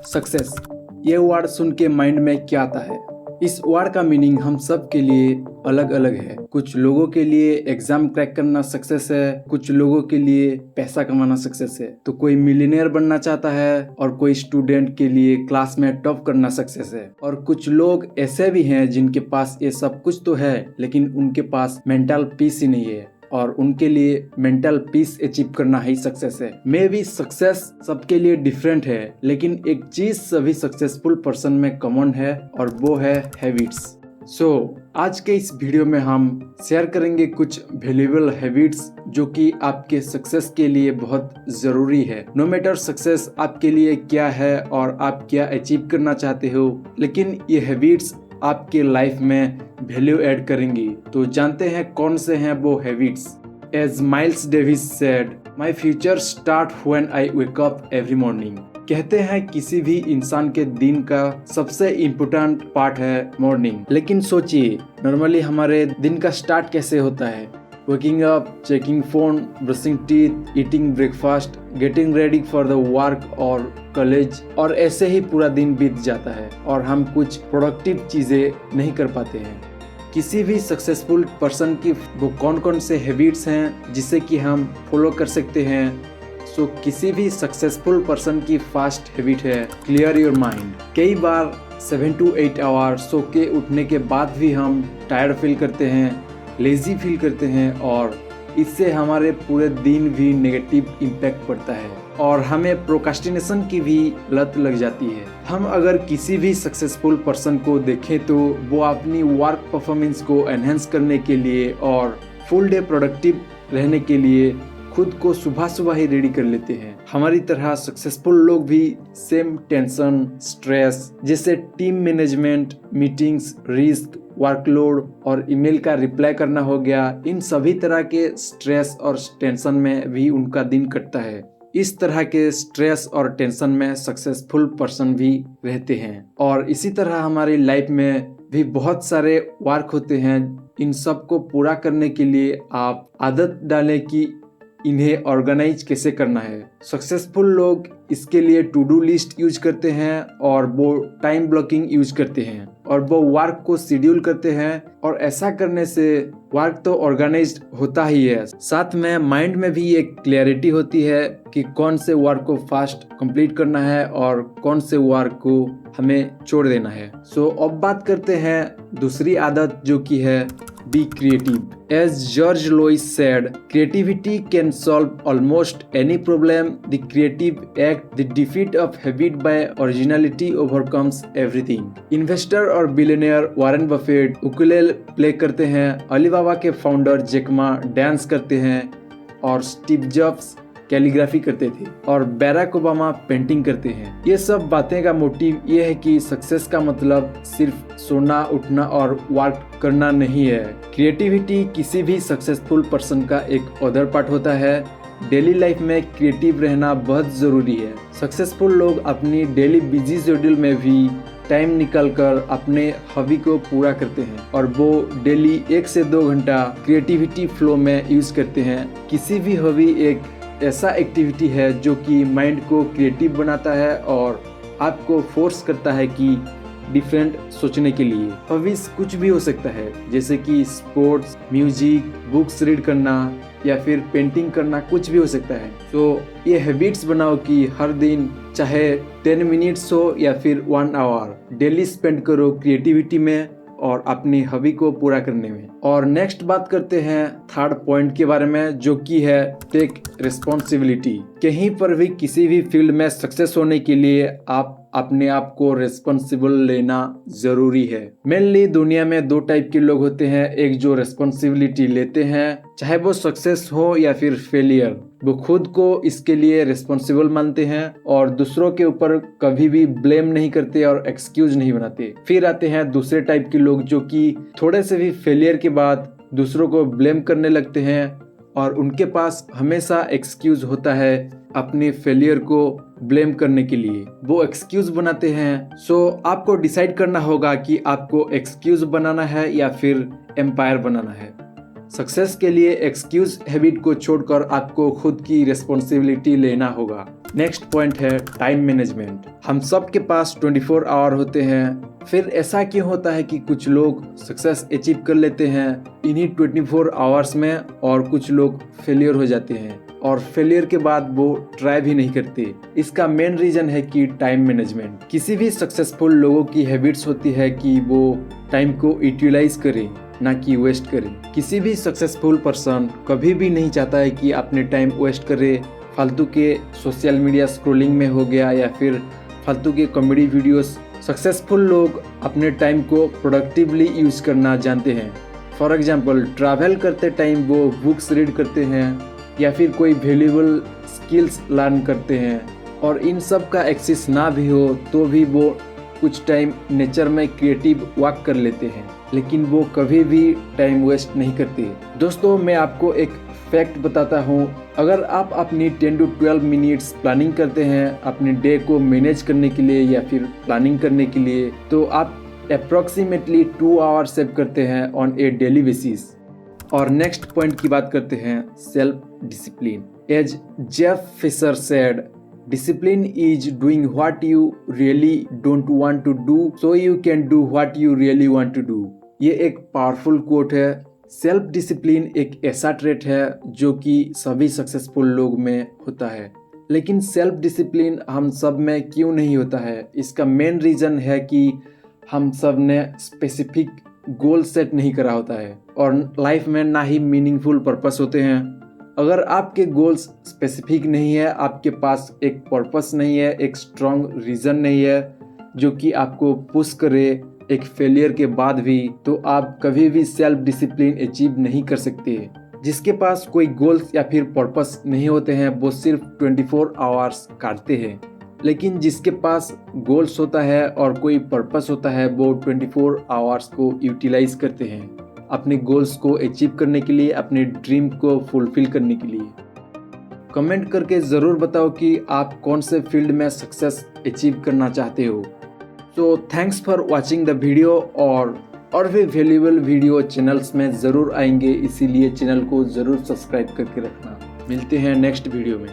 Success, ये word सुन के mind में क्या आता है? इस वर्ड का मीनिंग हम सब के लिए अलग अलग है। कुछ लोगों के लिए एग्जाम क्रैक करना सक्सेस है, कुछ लोगों के लिए पैसा कमाना सक्सेस है, तो कोई मिलियनेयर बनना चाहता है और कोई स्टूडेंट के लिए क्लास में टॉप करना सक्सेस है। और कुछ लोग ऐसे भी हैं जिनके पास ये सब कुछ तो है लेकिन उनके पास मेंटल पीस ही नहीं है और उनके लिए मेंटल पीस अचीव करना ही सक्सेस है। मे बी सक्सेस सबके लिए डिफरेंट है, लेकिन एक चीज सभी सक्सेसफुल पर्सन में कॉमन है और वो है हैबिट्स। आज के इस वीडियो में हम शेयर करेंगे कुछ वैल्यूएबल हैबिट्स जो कि आपके सक्सेस के लिए बहुत जरूरी है। नो मैटर सक्सेस आपके लिए क्या है और आप क्या अचीव करना चाहते हो, लेकिन ये हैबिट्स आपके लाइफ में वैल्यू ऐड करेंगी। तो जानते हैं कौन से हैं वो habits. As Miles Davis said, my future start when I wake up every morning. कहते हैं किसी भी इंसान के दिन का सबसे इम्पोर्टेंट पार्ट है मॉर्निंग। लेकिन सोचिए, नॉर्मली हमारे दिन का स्टार्ट कैसे होता है? waking up, checking phone, brushing teeth, eating breakfast, getting ready for the work और कॉलेज, और ऐसे ही पूरा दिन बीत जाता है और हम कुछ प्रोडक्टिव चीज़ें नहीं कर पाते हैं। किसी भी सक्सेसफुल पर्सन की वो कौन कौन से हैबिट्स हैं जिसे कि हम फॉलो कर सकते हैं? किसी भी सक्सेसफुल पर्सन की फर्स्ट हैबिट है क्लियर योर माइंड। कई बार 7 to 8 आवर्स सो के उठने के बाद भी हम टायर्ड फील करते हैं, लेजी फील करते हैं और इससे हमारे पूरे दिन भी नेगेटिव इम्पैक्ट पड़ता है और हमें प्रोक्रास्टिनेशन की भी लत लग जाती है। हम अगर किसी भी सक्सेसफुल पर्सन को देखें तो वो अपनी वर्क परफॉर्मेंस को एनहेंस करने के लिए और फुल डे प्रोडक्टिव रहने के लिए खुद को सुबह सुबह ही रेडी कर लेते हैं। हमारी तरह सक्सेसफुल लोग भी सेम टेंशन, स्ट्रेस जैसे team management, meetings, risk, workload और ईमेल का रिप्लाई करना हो गया, इन सभी तरह के स्ट्रेस और टेंशन में भी उनका दिन कटता है। इस तरह के स्ट्रेस और टेंशन में सक्सेसफुल पर्सन भी रहते हैं और इसी तरह हमारी लाइफ में भी बहुत सारे वर्क होते हैं। इन सब को पूरा करने के लिए आप आदत डालें कि इन्हें ऑर्गेनाइज कैसे करना है। सक्सेसफुल लोग इसके लिए टू डू लिस्ट यूज करते हैं और वो टाइम ब्लॉकिंग यूज करते हैं और वो वर्क को शेड्यूल करते हैं और ऐसा करने से वर्क तो ऑर्गेनाइज्ड होता ही है, साथ में माइंड में भी एक क्लैरिटी होती है कि कौन से वर्क को फास्ट कंप्लीट करना है और कौन से वर्क को हमें छोड़ देना है। अब बात करते हैं दूसरी आदत जो कि है be creative. As George Lois said, creativity can solve almost any problem. The creative act, the defeat of habit by originality overcomes everything. Investor और billionaire Warren Buffett ukulele play करते हैं, अलीबाबा के फाउंडर जैक मा डांस करते हैं और Steve jobs calligraphy करते थे और बैराक ओबामा पेंटिंग करते हैं। ये सब बातें का मोटिव ये है कि सक्सेस का मतलब सिर्फ सोना, उठना और वर्क करना नहीं है। क्रिएटिविटी किसी भी सक्सेसफुल पर्सन का एक अदर पार्ट होता है। डेली लाइफ में क्रिएटिव रहना बहुत ज़रूरी है। सक्सेसफुल लोग अपनी डेली बिजी शेड्यूल में भी टाइम निकालकर अपने हॉबी को पूरा करते हैं और वो डेली 1 से 2 घंटा क्रिएटिविटी फ्लो में यूज़ करते हैं। किसी भी हॉबी एक ऐसा एक्टिविटी है जो कि माइंड को क्रिएटिव बनाता है और आपको फोर्स करता है कि डिफरेंट सोचने के लिए। हॉबीज कुछ भी हो सकता है, जैसे कि स्पोर्ट्स, म्यूजिक, बुक्स रीड करना या फिर पेंटिंग करना, कुछ भी हो सकता है। ये हैबिट्स बनाओ कि हर दिन चाहे 10 मिनट्स हो या फिर 1 आवर डेली स्पेंड करो क्रिएटिविटी में और अपनी हॉबी को पूरा करने में। और नेक्स्ट बात करते हैं थर्ड पॉइंट के बारे में जो कि है टेक रिस्पॉन्सिबिलिटी। कहीं पर भी किसी भी फील्ड में सक्सेस होने के लिए आप अपने आप को रिस्पॉन्सिबल लेना जरूरी है। मेनली दुनिया में 2 टाइप के लोग होते हैं, एक जो रिस्पॉन्सिबिलिटी लेते हैं चाहे वो सक्सेस हो या फिर फेलियर, वो खुद को इसके लिए रिस्पॉन्सिबल मानते हैं और दूसरों के ऊपर कभी भी ब्लेम नहीं करते और एक्सक्यूज नहीं बनाते। फिर आते हैं दूसरे टाइप के लोग जो कि थोड़े से भी फेलियर के बाद दूसरों को ब्लेम करने लगते हैं और उनके पास हमेशा एक्सक्यूज होता है अपने फेलियर को ब्लेम करने के लिए, वो एक्सक्यूज बनाते हैं। आपको डिसाइड करना होगा कि आपको एक्सक्यूज बनाना है या फिर एम्पायर बनाना है। सक्सेस के लिए एक्सक्यूज हैबिट को छोड़कर आपको खुद की रिस्पॉन्सिबिलिटी लेना होगा। नेक्स्ट पॉइंट है टाइम मैनेजमेंट। हम सब के पास 24 आवर होते हैं, फिर ऐसा क्यों होता है कि कुछ लोग सक्सेस अचीव कर लेते हैं इन्हीं 24 आवर्स में और कुछ लोग फेलियर हो जाते हैं और फेलियर के बाद वो ट्राई भी नहीं करते। इसका मेन रीजन है कि टाइम मैनेजमेंट। किसी भी सक्सेसफुल लोगों की हैबिट्स होती है कि वो टाइम को यूटिलाइज करें, ना कि वेस्ट करें। किसी भी सक्सेसफुल पर्सन कभी भी नहीं चाहता है कि अपने टाइम वेस्ट करे फालतू के सोशल मीडिया स्क्रॉलिंग में हो गया या फिर फालतू के कॉमेडी वीडियोस। सक्सेसफुल लोग अपने टाइम को प्रोडक्टिवली यूज करना जानते हैं। फॉर एग्जांपल ट्रैवल करते टाइम वो बुक्स रीड करते हैं या फिर कोई वैल्यूएबल स्किल्स लर्न करते हैं, और इन सब का एक्सेस ना भी हो तो भी वो कुछ टाइम नेचर में क्रिएटिव वर्क कर लेते हैं, लेकिन वो कभी भी टाइम वेस्ट नहीं करते। दोस्तों, मैं आपको एक फैक्ट बताता हूँ। अगर आप अपनी 10 to 12 मिनट्स प्लानिंग करते हैं अपने डे को मैनेज करने के लिए या फिर प्लानिंग करने के लिए, तो आप अप्रॉक्सीमेटली 2 आवर्स सेव करते हैं ऑन ए डेली बेसिस। और नेक्स्ट पॉइंट की बात करते हैं self discipline. As Jeff Fisher said, discipline is doing what you really don't want to do so you can do what you really want to do। ये एक powerful coat है। Self discipline एक ऐसा trait है जो कि सभी successful लोग में होता है, लेकिन सेल्फ डिसिप्लिन हम सब में क्यों नहीं होता है? इसका मेन रीज़न है कि हम सब ने स्पेसिफिक गोल सेट नहीं करा होता है और लाइफ में ना ही मीनिंगफुल पर्पस होते हैं। अगर आपके गोल्स स्पेसिफिक नहीं है, आपके पास एक पर्पस नहीं है, एक स्ट्रॉन्ग रीज़न नहीं है जो कि आपको पुश करे एक फेलियर के बाद भी, तो आप कभी भी सेल्फ डिसिप्लिन अचीव नहीं कर सकते। जिसके पास कोई गोल्स या फिर पर्पस नहीं होते हैं वो सिर्फ 24 आवर्स काटते हैं, लेकिन जिसके पास गोल्स होता है और कोई पर्पस होता है वो 24 आवर्स को यूटिलाइज करते हैं अपने गोल्स को अचीव करने के लिए, अपने ड्रीम को फुलफिल करने के लिए। कमेंट करके ज़रूर बताओ कि आप कौन से फील्ड में सक्सेस अचीव करना चाहते हो। So thanks for watching the video, और भी वैल्यूएबल वीडियो चैनल्स में ज़रूर आएंगे, इसीलिए चैनल को ज़रूर सब्सक्राइब करके रखना। मिलते हैं नेक्स्ट वीडियो में।